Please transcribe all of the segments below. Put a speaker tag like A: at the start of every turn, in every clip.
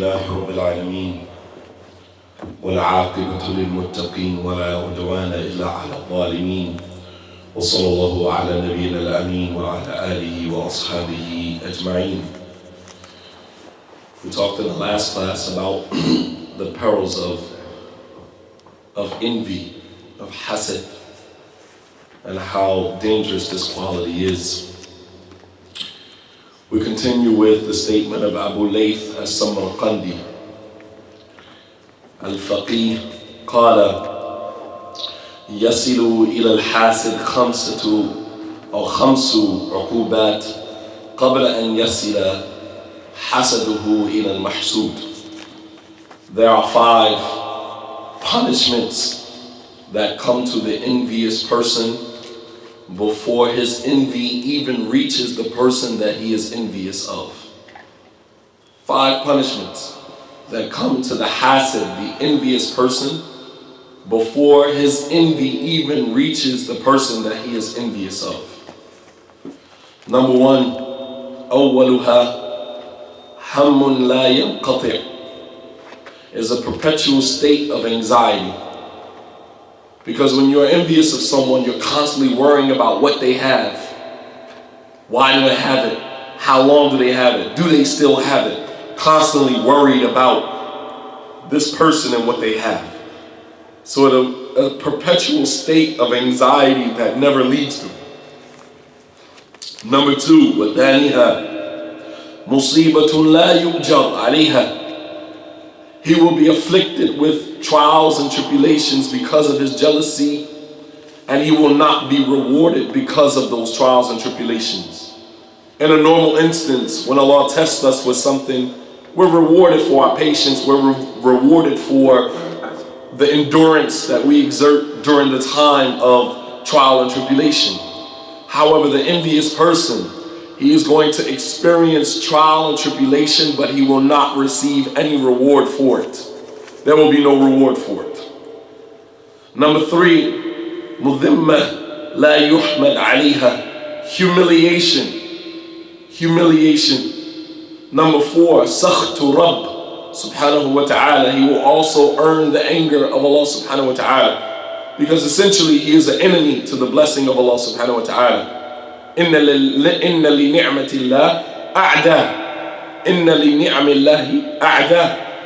A: لله رب العالمين والعاقبة للمتقين ولا عدوان إلا على الظالمين وصلى الله على نبينا الأمين وعلى آله وأصحابه أجمعين. We talked in the last class about the perils of envy, of hasad, and how dangerous this quality is. We continue with the statement of Abu Layth as-Samarqandi, al-Faqih, قال يصل إلى الحاسد خمس عقوبات قبل أن يصل حسده إلى المحسود. There are 5 punishments that come to the envious person before his envy even reaches the person that he is envious of. 5 punishments that come to the hasid, the envious person, before his envy even reaches the person that he is envious of. Number 1, أولها هم لا ينقطع, is a perpetual state of anxiety. Because when you're envious of someone, you're constantly worrying about what they have. Why do they have it? How long do they have it? Do they still have it? Constantly worried about this person and what they have. So a perpetual state of anxiety that never leads to. Number 2, وَثَانِهَا مُصِيبَةٌ لَا يُؤْجَرْ عَلَيْهَا, he will be afflicted with trials and tribulations because of his jealousy, and he will not be rewarded because of those trials and tribulations. In a normal instance, when Allah tests us with something, we're rewarded for our patience, we're rewarded for the endurance that we exert during the time of trial and tribulation. However, the envious person, he is going to experience trial and tribulation, but he will not receive any reward for it. There will be no reward for it. Number 3, مُذِمَّةٌ لَا يُحْمَدْ عَلَيْهَا, humiliation. Number 4, سَخْتُ رَبِّ subhanahu wa ta'ala, he will also earn the anger of Allah subhanahu wa ta'ala, because essentially he is an enemy to the blessing of Allah subhanahu wa ta'ala. إِنَّ لِنِعْمَةِ اللَّهِ أَعْدَى إِنَّ لِنِعْمِ اللَّهِ أَعْدَى,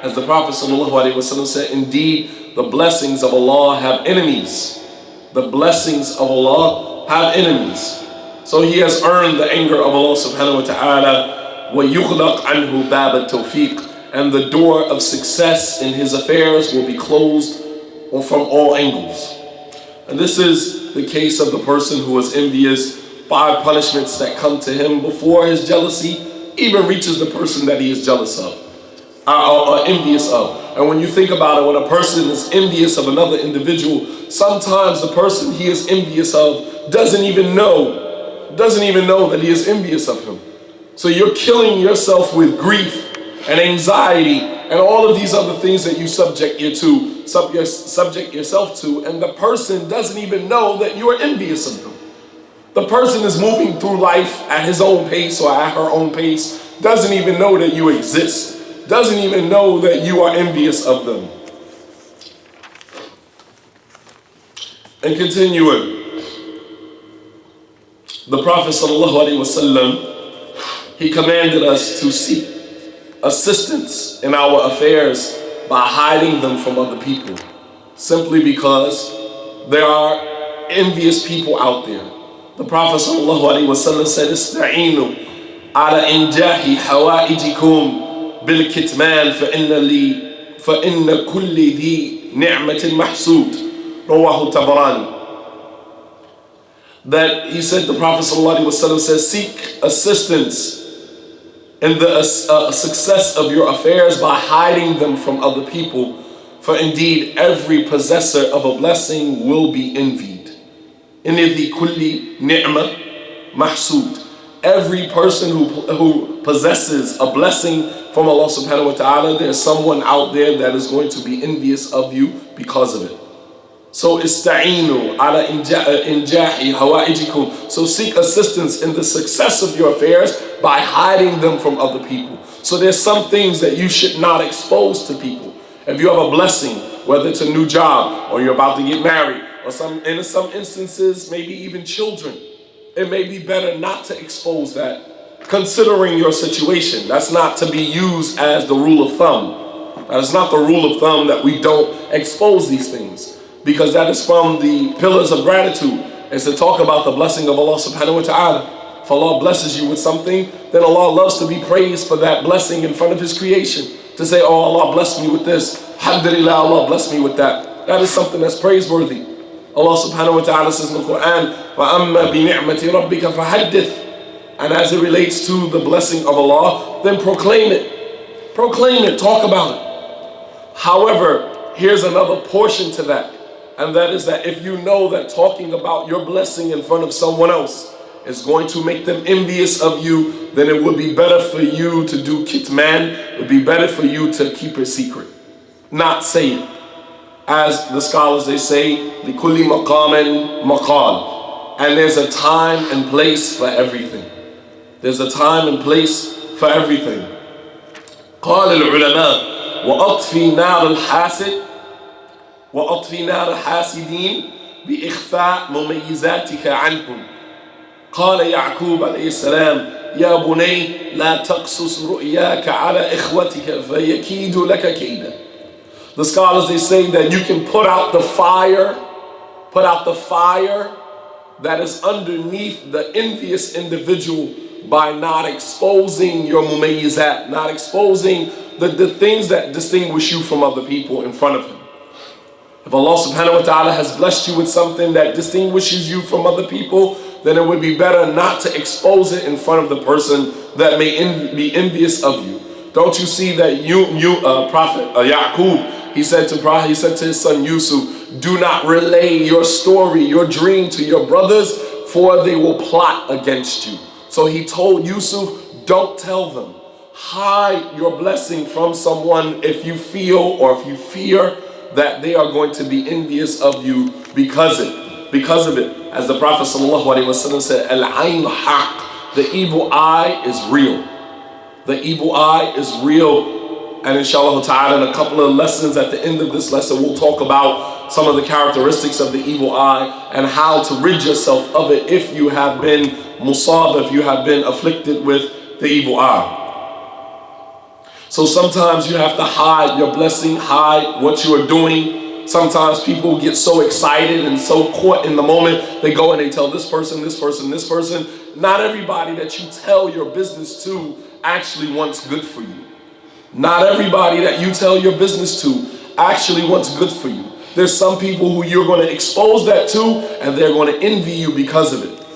A: as the Prophet sallallahu alaihi wasallam said, indeed the blessings of Allah have enemies. The blessings of Allah have enemies. So he has earned the anger of Allah subhanahu wa ta'ala. وَيُغْلَقْ عَنْهُ بَابَ التَّوْفِيقِ, and the door of success in his affairs will be closed from all angles. And this is the case of the person who is envious. 5 punishments that come to him before his jealousy even reaches the person that he is jealous of, or envious of. And when you think about it, when a person is envious of another individual, sometimes the person he is envious of doesn't even know that he is envious of him. So you're killing yourself with grief and anxiety and all of these other things that you subject yourself to, and the person doesn't even know that you are envious of them. The person is moving through life at his own pace or at her own pace, doesn't even know that you exist, doesn't even know that you are envious of them. And continuing, the Prophet sallallahu alaihi wasallam, he commanded us to seek assistance in our affairs by hiding them from other people, simply because there are envious people out there. The Prophet sallallahu alaihi wasallam said, "Ista'inu ala injahi hawaijikum bil kitman fa inna kulli dhi ni'matin mahsud." Rawahu Tabarani. That he said, the Prophet sallallahu alaihi wasallam says, seek assistance in the success of your affairs by hiding them from other people, for indeed every possessor of a blessing will be envied. In the kulli ni'ma mahsud, every person who possesses a blessing from Allah subhanahu wa ta'ala, there's someone out there that is going to be envious of you because of it. So ista'inu ala injahi hawaijikum. So seek assistance in the success of your affairs by hiding them from other people. So there's some things that you should not expose to people. If you have a blessing, whether it's a new job or you're about to get married, or in some instances, maybe even children, it may be better not to expose that, considering your situation. That's not to be used as the rule of thumb. That is not the rule of thumb that we don't expose these things, because that is from the pillars of gratitude. It's to talk about the blessing of Allah subhanahu wa ta'ala. If Allah blesses you with something, then Allah loves to be praised for that blessing in front of His creation. To say, oh, Allah blessed me with this. Alhamdulillah, Allah blessed me with that. That is something that's praiseworthy. Allah subhanahu wa ta'ala says in the Quran, وَأَمَّا بِنِعْمَةِ رَبِّكَ فَحَدِّثْ. And as it relates to the blessing of Allah, then proclaim it. Proclaim it, talk about it. However, here's another portion to that. And that is that if you know that talking about your blessing in front of someone else is going to make them envious of you, then it would be better for you to do kitman. It would be better for you to keep it secret. Not say it. As the scholars, they say, لِكُلِّ مَقَامٍ مَقَالٍ. And there's a time and place for everything. There's a time and place for everything. قال العلماء وأطفي نار الحاسد وأطفي نار الحاسدين بإخفاء مميزاتك عنهم. قال يعقوب عليه السلام يا بني لا تقصص رؤياك على إخوتك فيكيد لك كيدا. The scholars, they say that you can put out the fire that is underneath the envious individual by not exposing your mumayyizat, not exposing the things that distinguish you from other people in front of him. If Allah subhanahu wa ta'ala has blessed you with something that distinguishes you from other people, then it would be better not to expose it in front of the person that may be envious of you. Don't you see that Prophet Yaqub, he said to his son Yusuf, do not relay your story, your dream to your brothers, for they will plot against you. So he told Yusuf, don't tell them. Hide your blessing from someone if you feel or if you fear that they are going to be envious of you because of it. As the Prophet ﷺ said, Al-Ayn Haq, the evil eye is real. The evil eye is real. And inshallah ta'ala, in a couple of lessons at the end of this lesson, we'll talk about some of the characteristics of the evil eye and how to rid yourself of it if you have been musab, if you have been afflicted with the evil eye. So sometimes you have to hide your blessing, hide what you are doing. Sometimes people get so excited and so caught in the moment, they go and they tell this person, this person, this person. Not everybody that you tell your business to actually wants good for you. Not everybody that you tell your business to actually wants good for you. There's some people who you're going to expose that to, and they're going to envy you because of it.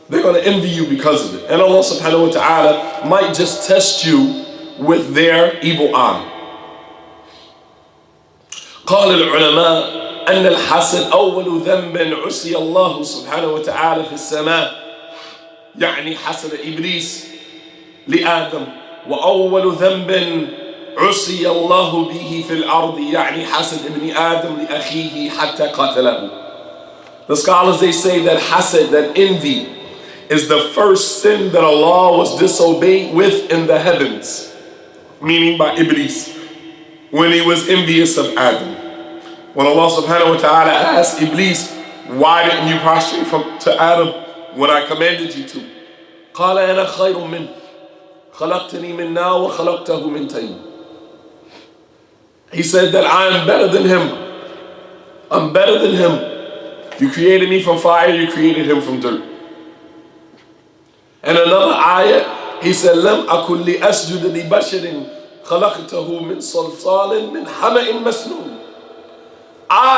A: They're going to envy you because of it. And Allah subhanahu wa ta'ala might just test you with their evil eye. قال العلماء أن الحسد أول ذنب عصي الله سبحانه وتعالى في السماء، يعني حسد إبليس لآدم، وأول ذنب عصي الله به في الأرض، يعني حسد ابن آدم لأخيه حتى قتله. The scholars, they say that hasad, that envy, is the first sin that Allah was disobeyed with in the heavens, meaning by Iblis, when he was envious of Adam. When Allah subhanahu wa ta'ala asked Iblis, why didn't you prostrate to Adam when I commanded you to? قال أنا خير منه خلقتني من نار وخلقته من طين. He said that I am better than him. I'm better than him. You created me from fire, you created him from dirt. And another ayah, he said, لم أكن لأسجد لبشر خلقته من صلصال من حمأ مسنون.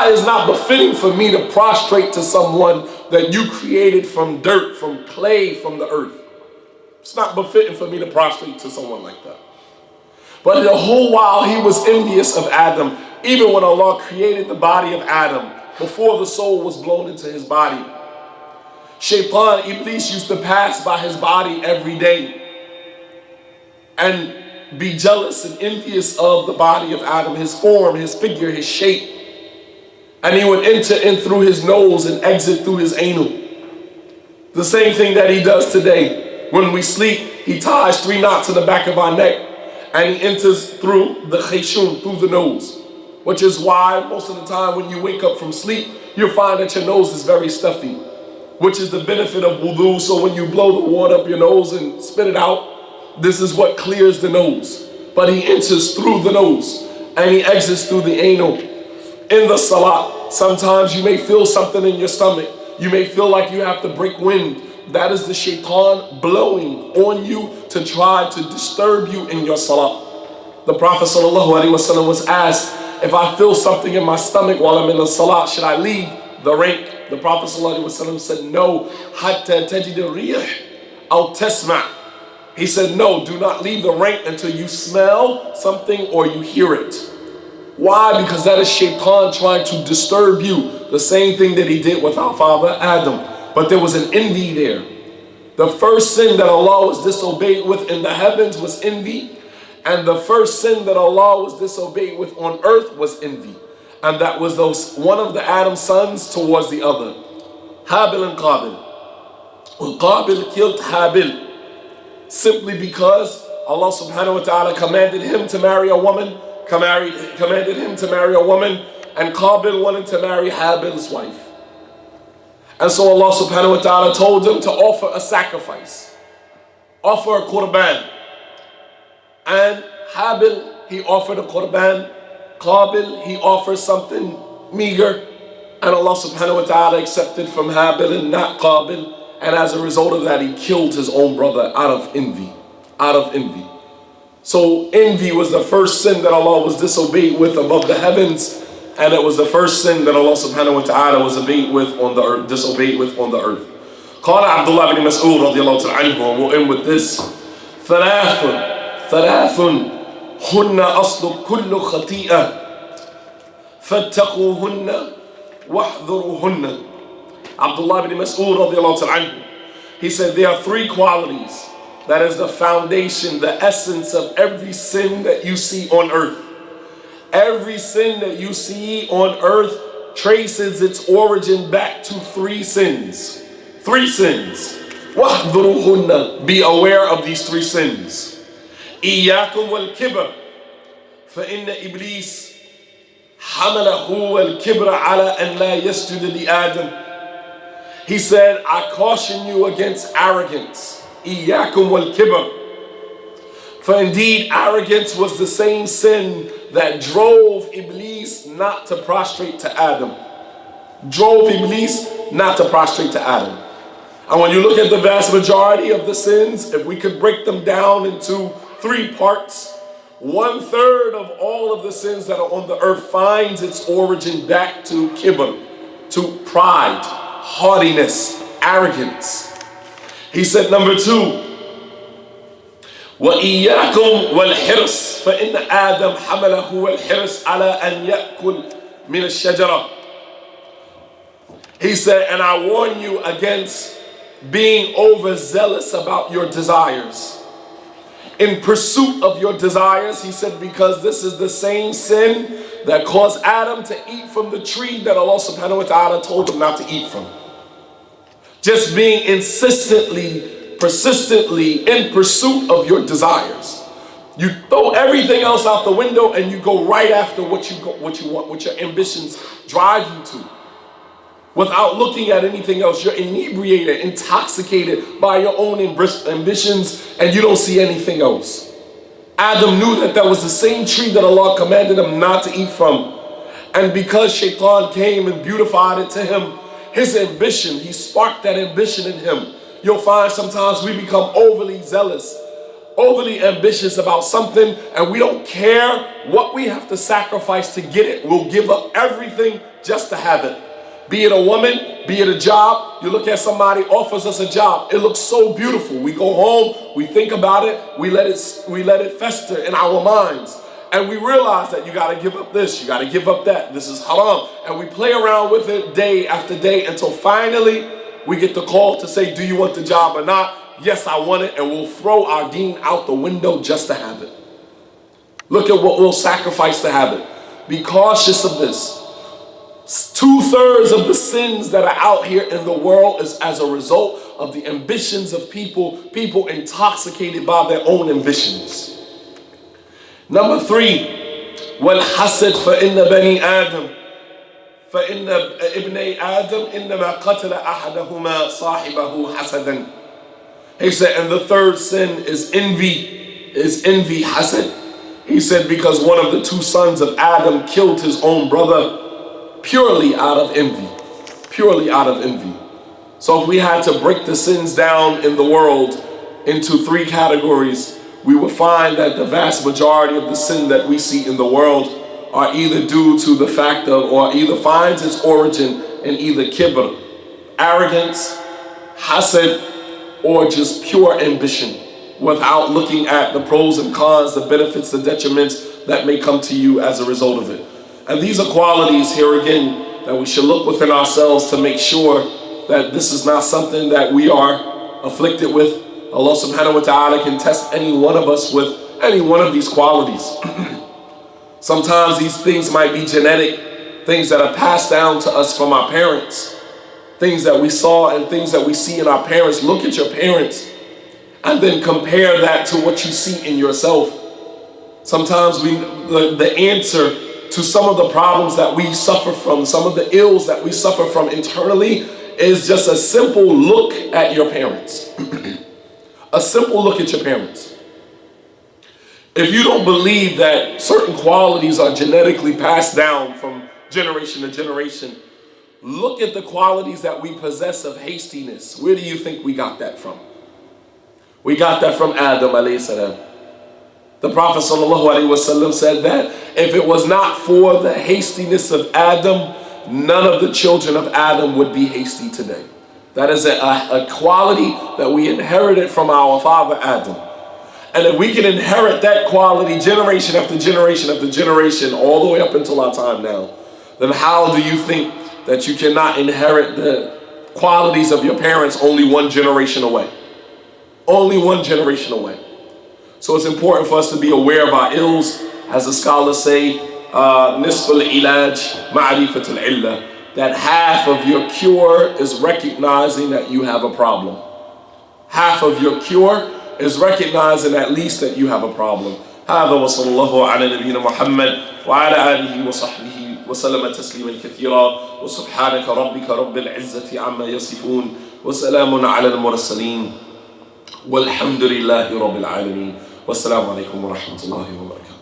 A: Is not befitting for me to prostrate to someone that you created from dirt, from clay, from the earth. It's not befitting for me to prostrate to someone like that. But the whole while he was envious of Adam, even when Allah created the body of Adam, before the soul was blown into his body. Shaitan, Iblis, used to pass by his body every day and be jealous and envious of the body of Adam, his form, his figure, his shape. And he would enter in through his nose and exit through his anal. The same thing that he does today. When we sleep, he ties 3 knots in the back of our neck and he enters through the khayshun, through the nose, which is why most of the time when you wake up from sleep, you'll find that your nose is very stuffy, which is the benefit of wudu. So when you blow the water up your nose and spit it out, this is what clears the nose. But he enters through the nose and he exits through the anal. In the salat, sometimes you may feel something in your stomach. You may feel like you have to break wind. That is the shaitan blowing on you to try to disturb you in your salat. The Prophet ﷺ was asked, if I feel something in my stomach while I'm in the salat, should I leave the rank? The Prophet ﷺ said, no, حَتَّى تَجِدَ الرِّيحَ أَوْ تَسْمَعْ. He said, no, do not leave the rank until you smell something or you hear it. Why? Because that is shaitan trying to disturb you. The same thing that he did with our father Adam. But there was an envy there. The first sin that Allah was disobeyed with in the heavens was envy. And the first sin that Allah was disobeyed with on earth was envy. And that was one of the Adam's sons towards the other. Habil and Qabil. Well, Qabil killed Habil simply because Allah subhanahu wa ta'ala commanded him to marry a woman, commanded him to marry a woman, and Qabil wanted to marry Habil's wife. And so Allah subhanahu wa ta'ala told him to offer a sacrifice, offer a qurban. And Habil, he offered a qurban. Qabil, he offered something meager. And Allah subhanahu wa ta'ala accepted from Habil and not Qabil. And as a result of that, he killed his own brother out of envy. Out of envy. So envy was the first sin that Allah was disobeyed with above the heavens. And it was the first sin that Allah subhanahu wa ta'ala was disobeyed with on the earth. قال عبد الله بن مسعود رضي الله تعالى عنه, and we'll end with this. ثلاث هن أصل كل خطيئة فاتقوهن واحذروهن. Abdullah ibn Mas'ud radiallahu ta'ala anhu, he said there are three qualities that is the foundation, the essence of every sin that you see on earth. Every sin that you see on earth traces its origin back to three sins. Three sins. وَاحْذُرُوهُنَّ. Be aware of these three sins. إِيَّاكُمْ وَالْكِبْرَ فَإِنَّ إِبْلِيسَ حَمَلَهُ وَالْكِبْرَ عَلَى أَنْ لَا يَسْجُدَ لِآدَمَ. He said, I caution you against arrogance. إِيَّاكُمْ وَالْكِبْرَ. For indeed, arrogance was the same sin that drove Iblis not to prostrate to Adam. Drove Iblis not to prostrate to Adam. And when you look at the vast majority of the sins, if we could break them down into three parts, 1/3 of all of the sins that are on the earth finds its origin back to kibr, to pride, haughtiness, arrogance. He said, number 2, وَإِيَّاكُمْ وَالْحِرْصِ فَإِنَّ آدَمْ حَمَلَهُ وَالْحِرْصِ عَلَىٰ أَنْ يَأْكُلْ مِنَ الشَّجَرَةِ. He said, and I warn you against being overzealous about your desires. In pursuit of your desires, he said, because this is the same sin that caused Adam to eat from the tree that Allah subhanahu wa ta'ala told him not to eat from. Just being persistently in pursuit of your desires. You throw everything else out the window and you go right after what you want, what your ambitions drive you to. Without looking at anything else, you're inebriated, intoxicated by your own ambitions, and you don't see anything else. Adam knew that that was the same tree that Allah commanded him not to eat from. And because shaitan came and beautified it to him, his ambition, he sparked that ambition in him. You'll find sometimes we become overly zealous, overly ambitious about something, and we don't care what we have to sacrifice to get it. We'll give up everything just to have it. Be it a woman, be it a job. You look at somebody offers us a job. It looks so beautiful. We go home, we think about it, we let it fester in our minds. And we realize that you got to give up this, you got to give up that. This is haram. And we play around with it day after day until finally we get the call to say, do you want the job or not? Yes, I want it. And we'll throw our deen out the window just to have it. Look at what we'll sacrifice to have it. Be cautious of this. 2/3 of the sins that are out here in the world is as a result of the ambitions of people intoxicated by their own ambitions. Number 3, والحسد فإن بني آدم فإن ابني آدم إنما قتل أحدهما صاحبه حسدا. He said, and the third sin is envy, hasad. He said, because one of the 2 sons of Adam killed his own brother purely out of envy. Purely out of envy. So if we had to break the sins down in the world into 3 categories, we would find that the vast majority of the sin that we see in the world are either due to the fact of, or either finds its origin in either kibr, arrogance, hasad, or just pure ambition, without looking at the pros and cons, the benefits, the detriments that may come to you as a result of it. And these are qualities, here again, that we should look within ourselves to make sure that this is not something that we are afflicted with. Allah subhanahu wa ta'ala can test any one of us with any one of these qualities. Sometimes these things might be genetic, things that are passed down to us from our parents, things that we saw and things that we see in our parents. Look at your parents and then compare that to what you see in yourself. Sometimes the answer to some of the problems that we suffer from, some of the ills that we suffer from internally, is just a simple look at your parents. A simple look at your parents. If you don't believe that certain qualities are genetically passed down from generation to generation, look at the qualities that we possess of hastiness. Where do you think we got that from? We got that from Adam alayhi salam. The Prophet sallallahu alaihi wasallam said that if it was not for the hastiness of Adam, none of the children of Adam would be hasty today. That is a quality that we inherited from our father Adam. And if we can inherit that quality generation after generation after generation, all the way up until our time now, then how do you think that you cannot inherit the qualities of your parents only one generation away? Only one generation away. So it's important for us to be aware of our ills. As the scholars say, nisful ilaj ma'rifatul illah, that half of your cure is recognizing that you have a problem. Half of your cure is recognizing at least that you have a problem. هذا وصلى الله على نبينا محمد وعلى آله وصحبه وسلم تسليما كثيرا وسبحانك ربك رب العزة عما يصفون وسلام على المرسلين والحمد لله رب العالمين والسلام عليكم ورحمة الله وبركاته.